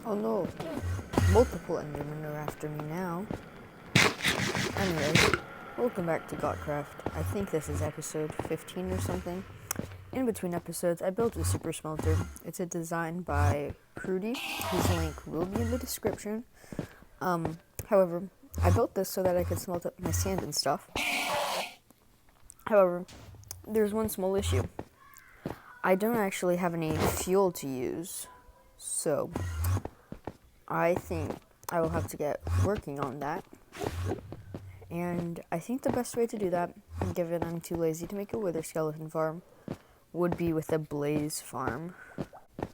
Oh no, multiple Endermen are after me now. Anyways, welcome back to Gotcraft. I think this is episode 15 or something. In between episodes, I built a super smelter. It's a design by Prudy, whose link will be in the description. However, I built this so that I could smelt up my sand and stuff. However, there's one small issue. I don't actually have any fuel to use, so I think I will have to get working on that. And I think the best way to do that, given I'm too lazy to make a wither skeleton farm, would be with a blaze farm.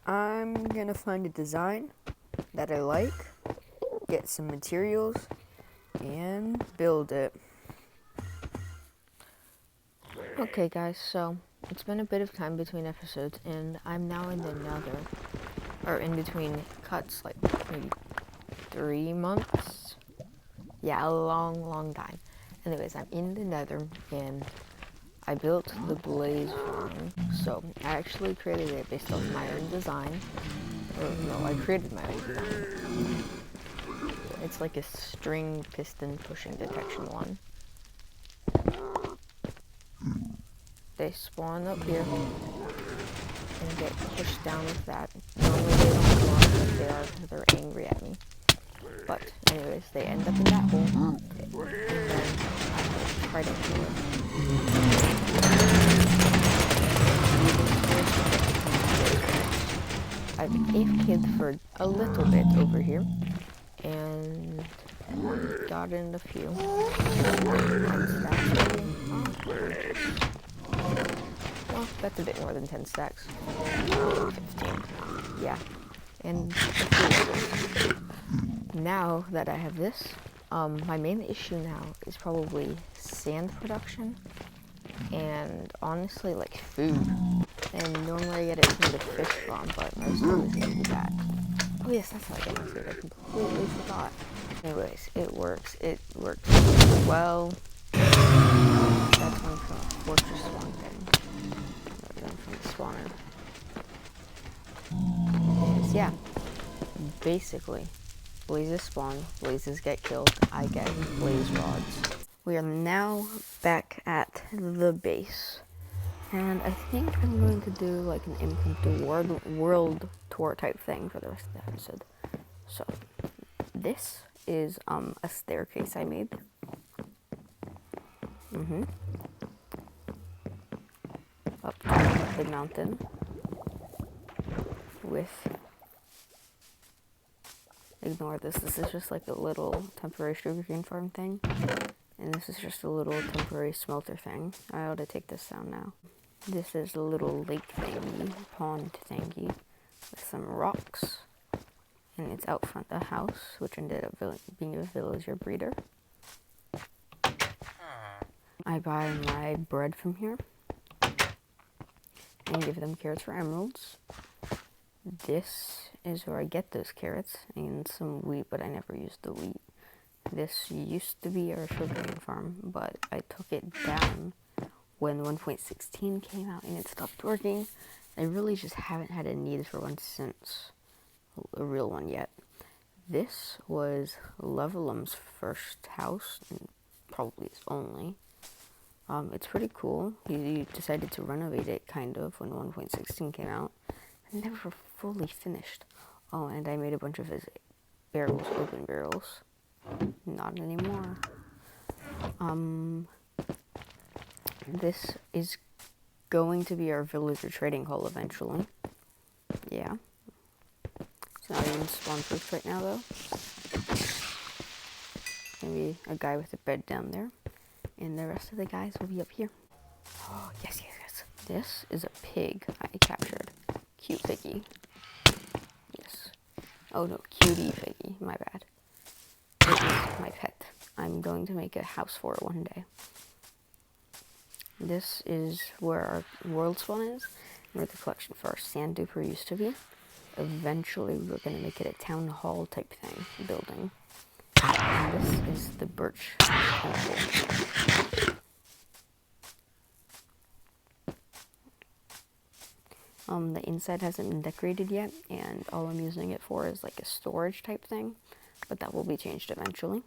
I'm gonna find a design that I like, get some materials, and build it. Okay guys, so it's been a bit of time between episodes, and I'm now in the nether, or in between cuts, like maybe 3 months. Yeah, a long time. Anyways, I'm in the nether, and I built the blaze farm. So I actually created it based off my own design. Or no, I created my own design. It's like a string piston pushing detection one. They spawn up here and get pushed down with that. Normally they don't spawn like they are because they're angry at me. But anyways, they end up in that hole, and then I try to kill it. I've AFK'd for a little bit over here, and got in a few. Well, that's a bit more than 10 stacks. 15. Yeah. And now that I have this, my main issue now is probably sand production and honestly like food. And normally I get it from the fish farm, but I still need to do that. Oh yes, that's how I get my food. I completely forgot. Anyways, it works. It works well. That's one from a fortress spawn thing. Then from the spawner. Anyways, yeah. Basically, blazes spawn, blazes get killed, I get blaze rods. We are now back at the base. And I think I'm going to do like an impromptu world tour type thing for the rest of the episode. So, this is a staircase I made. Up the mountain with, ignore this, this is just like a little temporary sugarcane farm thing. And this is just a little temporary smelter thing. I ought to take this down now. This is a little lake thingy, pond thingy, with some rocks. And it's out front of the house, which ended up being a villager breeder. I buy my bread from here and give them carrots for emeralds. This is where I get those carrots and some wheat, but I never used the wheat. This used to be our sugarcane farm, but I took it down when 1.16 came out and it stopped working. I really just haven't had a need for one since, a real one yet. This was Levelum's first house, and probably his only. It's pretty cool. He decided to renovate it, kind of, when 1.16 came out. And never fully finished. Oh, and I made a bunch of his barrels, open barrels. Not anymore. This is going to be our villager trading hall eventually. Yeah. It's not even spawn-proof right now, though. Maybe a guy with a bed down there. And the rest of the guys will be up here. Oh, yes. This is a pig I captured. Cute piggy. Yes. Oh no, cutie piggy. My bad. It is my pet. I'm going to make a house for it one day. This is where our world spawn is, where the collection for our sand duper used to be. Eventually, we're going to make it a town hall type thing, building. And this is the birch temple. The inside hasn't been decorated yet, and all I'm using it for is like a storage type thing, but that will be changed eventually.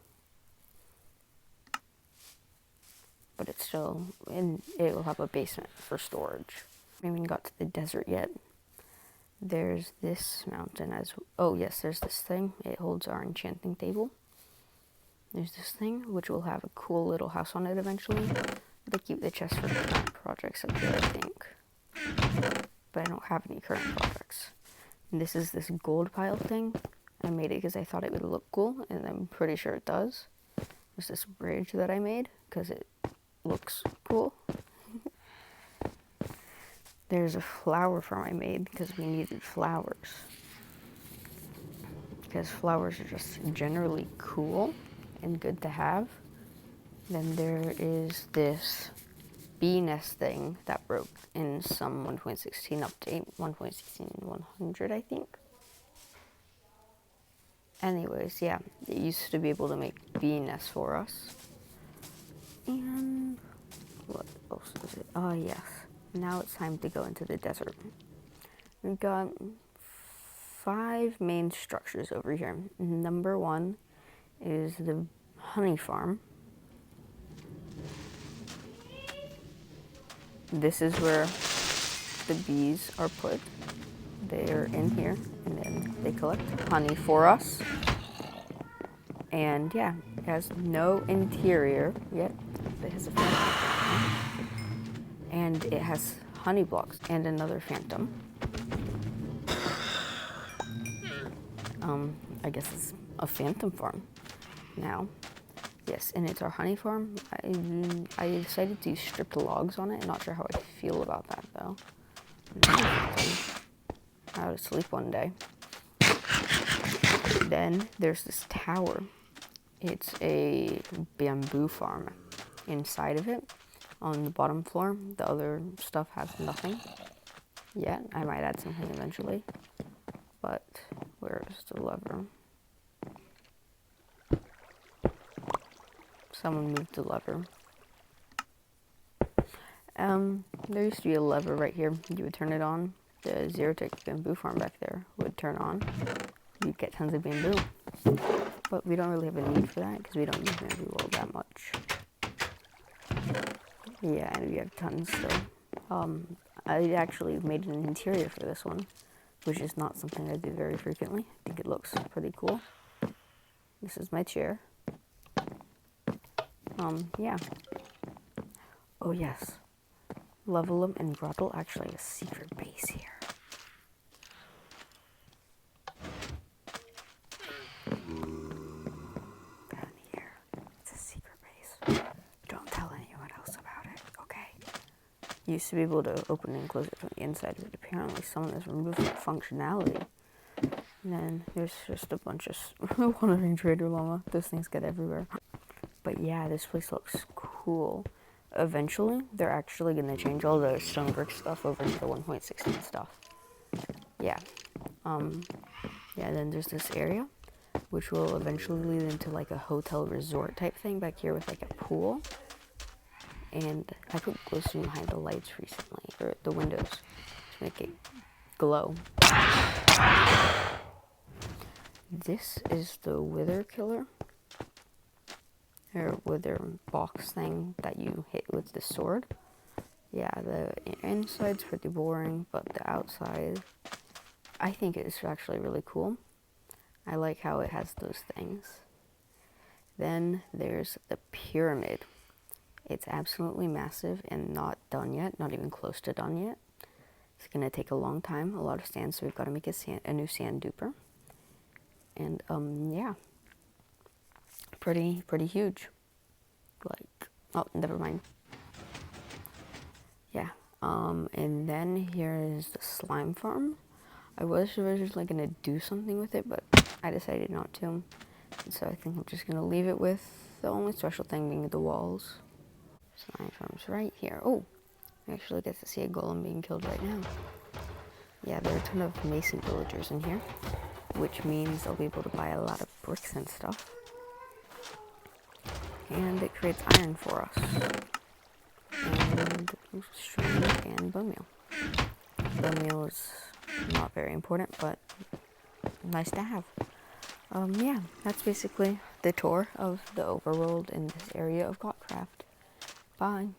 But it's still, and it will have a basement for storage. I haven't even got to the desert yet. There's this mountain oh yes, there's this thing. It holds our enchanting table. There's this thing, which will have a cool little house on it eventually. They keep the chest for current projects up here, I think. But I don't have any current projects. And this is this gold pile thing. I made it because I thought it would look cool, and I'm pretty sure it does. There's this bridge that I made because it looks cool. There's a flower farm I made because we needed flowers. Because flowers are just generally cool and good to have. Then there is this bee nest thing that broke in some 1.16 update, 1.16.100 I think. Anyways, yeah, it used to be able to make bee nests for us. And what else is it? Oh yes, now it's time to go into the desert. We've got 5 main structures over here. Number 1 is the honey farm. This is where the bees are put. They are in here, and then they collect honey for us. And yeah, it has no interior yet. It has a phantom. And it has honey blocks and another phantom. I guess it's a phantom farm now. Yes, and it's our honey farm. I decided to use stripped logs on it. I'm not sure how I feel about that though. I was asleep one day. Then there's this tower. It's a bamboo farm. Inside of it, on the bottom floor, the other stuff has nothing yet. I might add something eventually. But where's the lever? Someone moved the lever. There used to be a lever right here. You would turn it on. The Xerotech bamboo farm back there would turn on. You'd get tons of bamboo. But we don't really have a need for that because we don't use bamboo all that much. Yeah, and we have tons still. I actually made an interior for this one, which is not something I do very frequently. I think it looks pretty cool. This is my chair. Yeah. Oh yes. Levelum and Grottle actually have a secret base here. Down here. It's a secret base. Don't tell anyone else about it, okay? You used to be able to open and close it from the inside, but apparently someone has removed that functionality. And then there's just a bunch of wandering trader llama. Those things get everywhere. But yeah, this place looks cool. Eventually, they're actually going to change all the stone brick stuff over to the 1.16 stuff. Yeah. Yeah, then there's this area, which will eventually lead into like a hotel resort type thing back here with like a pool. And I put glowstone behind the lights recently, or the windows, to make it glow. This is the wither killer. Or wither box thing that you hit with the sword. Yeah, the inside's pretty boring, but the outside, I think it's actually really cool. I like how it has those things. Then there's the pyramid. It's absolutely massive and not done yet, not even close to done yet. It's gonna take a long time, a lot of sand, so we've got to make a new sand duper. And yeah. Pretty huge. Like, oh, never mind. Yeah. And then here is the slime farm. I was originally gonna do something with it, but I decided not to. And so I think I'm just gonna leave it with the only special thing being the walls. Slime farm's right here. Oh, I actually get to see a golem being killed right now. Yeah, there are a ton of mason villagers in here, which means I'll be able to buy a lot of bricks and stuff. And it creates iron for us. And string and bone meal. The meal is not very important, but nice to have. Yeah, that's basically the tour of the overworld in this area of Godcraft. Bye.